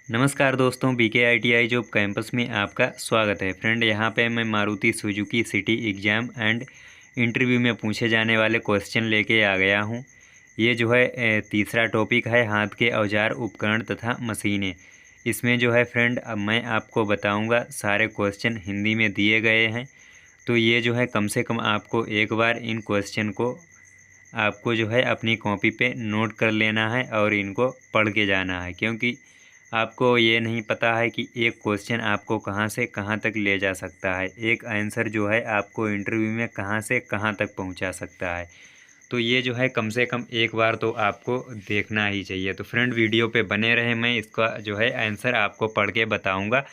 नमस्कार दोस्तों, BK ITI job campus में आपका स्वागत है। फ्रेंड, यहाँ पे मैं Maruti Suzuki city exam and interview में पूछे जाने वाले क्वेश्चन लेके आ गया हूँ। ये जो है तीसरा टॉपिक है, हाथ के औजार उपकरण तथा मशीनें। इसमें जो है फ्रेंड, अब मैं आपको बताऊँगा, सारे क्वेश्चन हिंदी में दिए गए हैं। तो ये जो है कम से कम आपको एक बार इन क्वेश्चन को आपको जो है अपनी कॉपी पे नोट कर लेना है और इनको पढ़ के जाना है, क्योंकि आपको ये नहीं पता है कि एक क्वेश्चन आपको कहाँ से कहाँ तक ले जा सकता है, एक आंसर जो है आपको इंटरव्यू में कहाँ से कहाँ तक पहुँचा सकता है। तो ये जो है कम से कम एक बार तो आपको देखना ही चाहिए। तो फ्रेंड, वीडियो पे बने रहे, मैं इसका जो है आंसर आपको पढ़ के बताऊँगा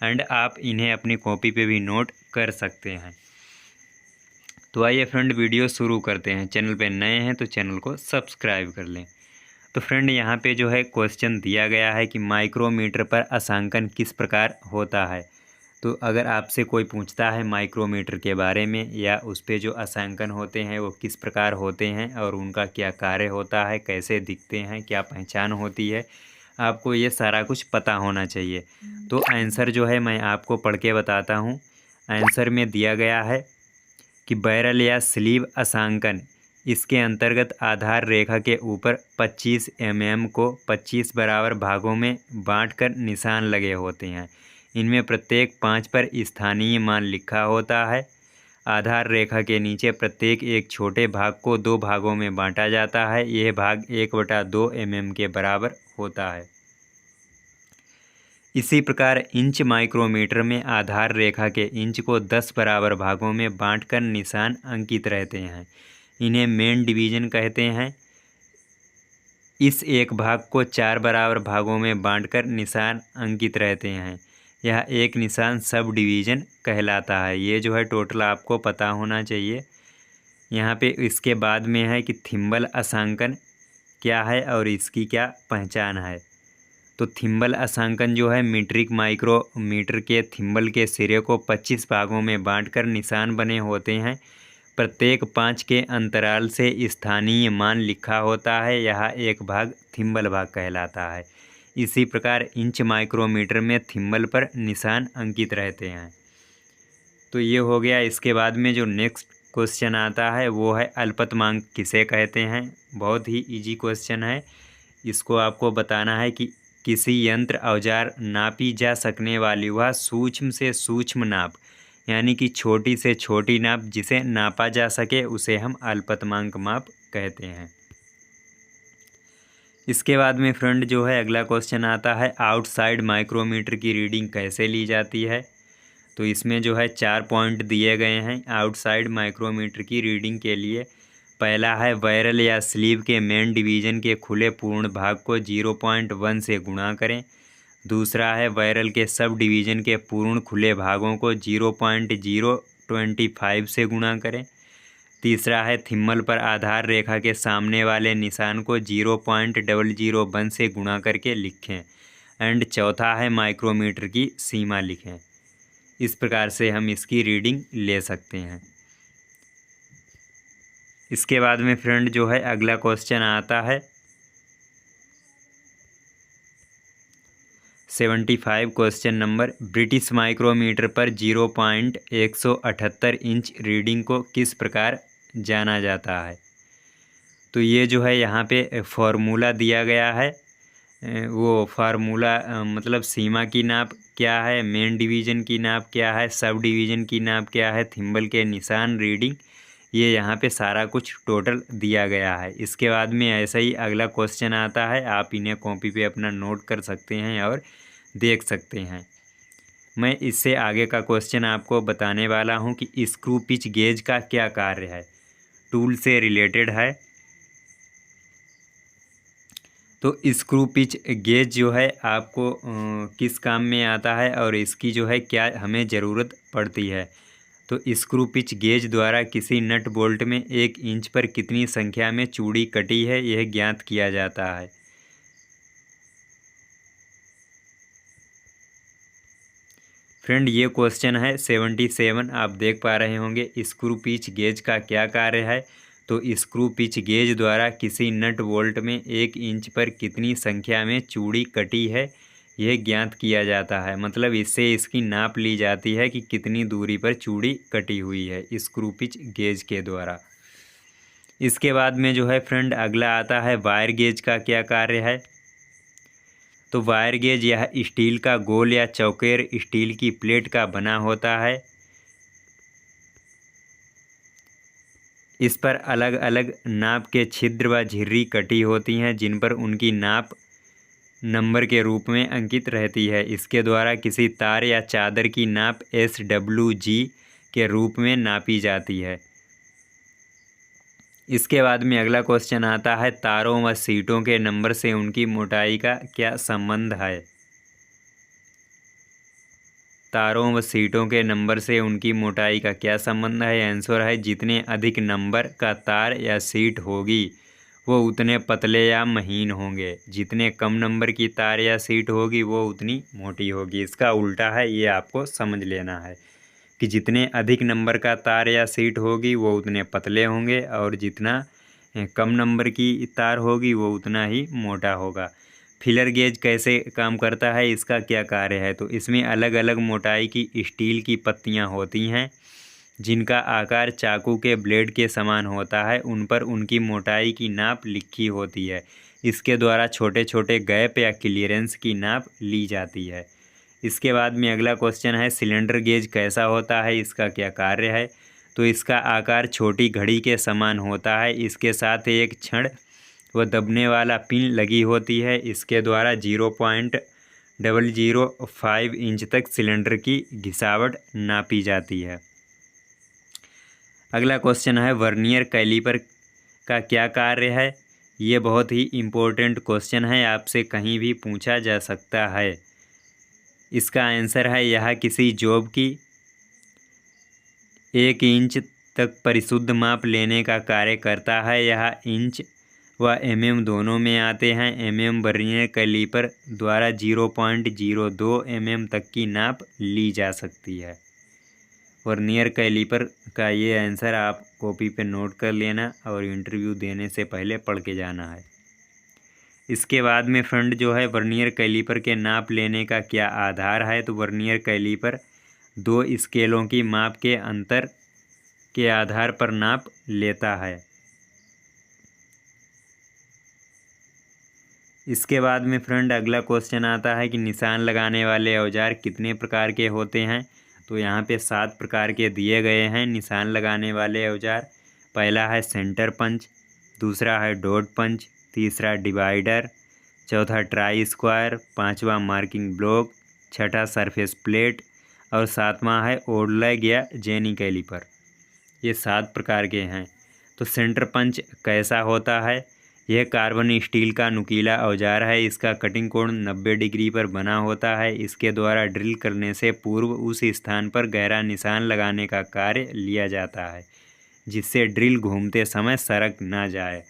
एंड आप इन्हें अपनी कॉपी पे भी नोट कर सकते हैं। तो आइए फ्रेंड, वीडियो शुरू करते हैं। चैनल पे नए हैं तो चैनल को सब्सक्राइब कर लें। तो फ्रेंड, यहाँ पे जो है क्वेश्चन दिया गया है कि माइक्रोमीटर पर अंशांकन किस प्रकार होता है। तो अगर आपसे कोई पूछता है माइक्रोमीटर के बारे में या उस पे जो अंशांकन होते हैं वो किस प्रकार होते हैं और उनका क्या कार्य होता है, कैसे दिखते हैं, क्या पहचान होती है, आपको ये सारा कुछ पता होना चाहिए। तो आंसर जो है मैं आपको पढ़ के बताता हूँ। आंसर में दिया गया है कि बैरल या स्लीव अंशांकन, इसके अंतर्गत आधार रेखा के ऊपर 25 mm को 25 बराबर भागों में बांटकर निशान लगे होते हैं। इनमें प्रत्येक 5 पर स्थानीय मान लिखा होता है। आधार रेखा के नीचे प्रत्येक एक छोटे भाग को 2 भागों में बांटा जाता है। यह भाग 1/2 mm के बराबर होता है। इसी प्रकार इंच माइक्रोमीटर में आधार रेखा के इंच को 10 बराबर भागों में बांटकर निशान अंकित रहते हैं। इन्हें मेन डिवीजन कहते हैं। इस एक भाग को 4 बराबर भागों में बांटकर निशान अंकित रहते हैं। यह एक निशान सब डिवीजन कहलाता है। ये जो है टोटल आपको पता होना चाहिए। यहाँ पे इसके बाद में है कि थिम्बल अंशांकन क्या है और इसकी क्या पहचान है। तो थिम्बल अंशांकन जो है मीट्रिक माइक्रोमीटर के थिम्बल के सिरे को 25 भागों में बांटकर निशान बने होते हैं। प्रत्येक 5 के अंतराल से स्थानीय मान लिखा होता है। यह एक भाग थिम्बल भाग कहलाता है। इसी प्रकार इंच माइक्रोमीटर में थिम्बल पर निशान अंकित रहते हैं। तो ये हो गया। इसके बाद में जो नेक्स्ट क्वेश्चन आता है वो है अल्पतमांक किसे कहते हैं। बहुत ही इजी क्वेश्चन है। इसको आपको बताना है कि किसी यंत्र औजार नापी जा सकने वाली वह सूक्ष्म से सूक्ष्म नाप, यानी कि छोटी से छोटी नाप जिसे नापा जा सके उसे हम अल्पतमांक माप कहते हैं। इसके बाद में फ्रेंड जो है अगला क्वेश्चन आता है आउटसाइड माइक्रोमीटर की रीडिंग कैसे ली जाती है। तो इसमें जो है 4 पॉइंट दिए गए हैं आउटसाइड माइक्रोमीटर की रीडिंग के लिए। पहला है बैरल या स्लीव के मेन डिवीजन के खुले पूर्ण भाग को 0.1 से गुणा करें। दूसरा है बैरल के सब डिवीजन के पूर्ण खुले भागों को 0.025 से गुणा करें। तीसरा है थिम्बल पर आधार रेखा के सामने वाले निशान को 0.001 से गुणा करके लिखें। एंड चौथा है माइक्रोमीटर की सीमा लिखें। इस प्रकार से हम इसकी रीडिंग ले सकते हैं। इसके बाद में फ्रेंड जो है अगला क्वेश्चन आता है 75 क्वेश्चन नंबर, ब्रिटिश माइक्रोमीटर पर 0.178 इंच रीडिंग को किस प्रकार जाना जाता है। तो ये जो है यहाँ पे फॉर्मूला दिया गया है। वो फार्मूला मतलब सीमा की नाप क्या है, मेन डिवीज़न की नाप क्या है, सब डिवीज़न की नाप क्या है, थिम्बल के निशान रीडिंग, ये यहाँ पे सारा कुछ टोटल दिया गया है। इसके बाद में ऐसा ही अगला क्वेश्चन आता है। आप इन्हें कॉपी पे अपना नोट कर सकते हैं और देख सकते हैं। मैं इससे आगे का क्वेश्चन आपको बताने वाला हूँ कि स्क्रू पिच गेज का क्या कार्य है। टूल से रिलेटेड है। तो स्क्रू पिच गेज जो है आपको किस काम में आता है और इसकी जो है क्या हमें ज़रूरत पड़ती है। तो स्क्रू पिच गेज द्वारा किसी नट बोल्ट में 1 इंच पर कितनी संख्या में चूड़ी कटी है यह ज्ञात किया जाता है। फ्रेंड, ये क्वेश्चन है 77। आप देख पा रहे होंगे स्क्रू पिच गेज का क्या कार्य है। तो स्क्रू पिच गेज द्वारा किसी नट बोल्ट में 1 इंच पर कितनी संख्या में चूड़ी कटी है यह ज्ञात किया जाता है। मतलब इससे इसकी नाप ली जाती है कि कितनी दूरी पर चूड़ी कटी हुई है स्क्रू पिच गेज के द्वारा। इसके बाद में जो है फ्रेंड अगला आता है वायर गेज का क्या कार्य है। तो वायर गेज यह स्टील का गोल या चौकोर स्टील की प्लेट का बना होता है। इस पर अलग अलग नाप के छिद्र व झिर्री कटी होती हैं जिन पर उनकी नाप नंबर के रूप में अंकित रहती है। इसके द्वारा किसी तार या चादर की नाप SWG के रूप में नापी जाती है। इसके बाद में अगला क्वेश्चन आता है तारों व सीटों के नंबर से उनकी मोटाई का क्या संबंध है। तारों व सीटों के नंबर से उनकी मोटाई का क्या संबंध है। आंसर है जितने अधिक नंबर का तार या सीट होगी वो उतने पतले या महीन होंगे, जितने कम नंबर की तार या सीट होगी वो उतनी मोटी होगी। इसका उल्टा है, ये आपको समझ लेना है कि जितने अधिक नंबर का तार या सीट होगी वो उतने पतले होंगे और जितना कम नंबर की तार होगी वो उतना ही मोटा होगा। फिलर गेज कैसे काम करता है, इसका क्या कार्य है। तो इसमें अलग अलग मोटाई की स्टील की पत्तियां होती हैं जिनका आकार चाकू के ब्लेड के समान होता है। उन पर उनकी मोटाई की नाप लिखी होती है। इसके द्वारा छोटे छोटे गैप या क्लियरेंस की नाप ली जाती है। इसके बाद में अगला क्वेश्चन है सिलेंडर गेज कैसा होता है, इसका क्या कार्य है। तो इसका आकार छोटी घड़ी के समान होता है। इसके साथ एक छड़ व दबने वाला पिन लगी होती है। इसके द्वारा 0.005 इंच तक सिलेंडर की घिसावट नापी जाती है। अगला क्वेश्चन है वर्नियर कैलीपर का क्या कार्य है। ये बहुत ही इम्पोर्टेंट क्वेश्चन है, आपसे कहीं भी पूछा जा सकता है। इसका आंसर है यह किसी जॉब की 1 इंच तक परिशुद्ध माप लेने का कार्य करता है। यह इंच व mm दोनों में आते हैं। mm वर्नियर कैलीपर द्वारा 0.02 mm तक की नाप ली जा सकती है। वर्नियर कैलीपर का ये आंसर आप कॉपी पे नोट कर लेना और इंटरव्यू देने से पहले पढ़ के जाना है। इसके बाद में फ्रेंड जो है वर्नियर कैलीपर के नाप लेने का क्या आधार है। तो वर्नियर कैलीपर 2 स्केलों की माप के अंतर के आधार पर नाप लेता है। इसके बाद में फ्रेंड अगला क्वेश्चन आता है कि निशान लगाने वाले औजार कितने प्रकार के होते हैं। तो यहाँ पे 7 प्रकार के दिए गए हैं निशान लगाने वाले औजार। पहला है सेंटर पंच, दूसरा है डॉट पंच, तीसरा डिवाइडर, चौथा ट्राई स्क्वायर, पांचवा मार्किंग ब्लॉक, छठा सरफेस प्लेट और सातवां है ओडलैग या जेनी कैलीपर। ये 7 प्रकार के हैं। तो सेंटर पंच कैसा होता है। यह कार्बन स्टील का नुकीला औजार है। इसका कटिंग कोण 90 डिग्री पर बना होता है। इसके द्वारा ड्रिल करने से पूर्व उस स्थान पर गहरा निशान लगाने का कार्य लिया जाता है जिससे ड्रिल घूमते समय सरक ना जाए।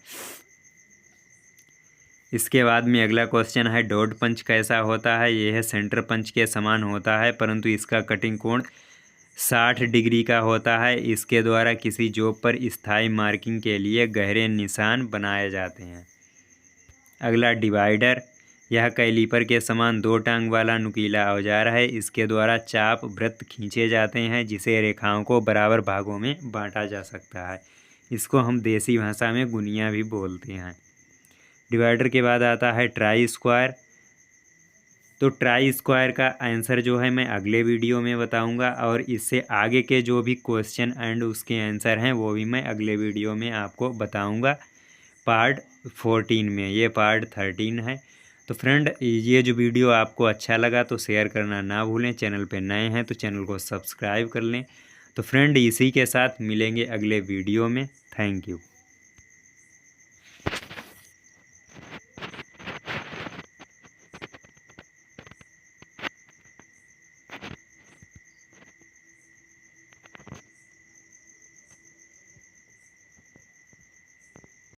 इसके बाद में अगला क्वेश्चन है डॉट पंच कैसा होता है। यह सेंटर पंच के समान होता है परंतु इसका कटिंग कोण 60 डिग्री का होता है। इसके द्वारा किसी जॉब पर स्थायी मार्किंग के लिए गहरे निशान बनाए जाते हैं। अगला डिवाइडर, यह कैलीपर के समान 2 टांग वाला नुकीला औजार है। इसके द्वारा चाप वृत्त खींचे जाते हैं जिसे रेखाओं को बराबर भागों में बांटा जा सकता है। इसको हम देसी भाषा में गुनिया भी बोलते हैं। डिवाइडर के बाद आता है ट्राई स्क्वायर। तो ट्राई स्क्वायर का आंसर जो है मैं अगले वीडियो में बताऊंगा और इससे आगे के जो भी क्वेश्चन एंड उसके आंसर हैं वो भी मैं अगले वीडियो में आपको बताऊंगा पार्ट 14 में। ये पार्ट 13 है। तो फ्रेंड ये जो वीडियो आपको अच्छा लगा तो शेयर करना ना भूलें। चैनल पे नए हैं तो चैनल को सब्सक्राइब कर लें। तो फ्रेंड इसी के साथ मिलेंगे अगले वीडियो में। Thank you.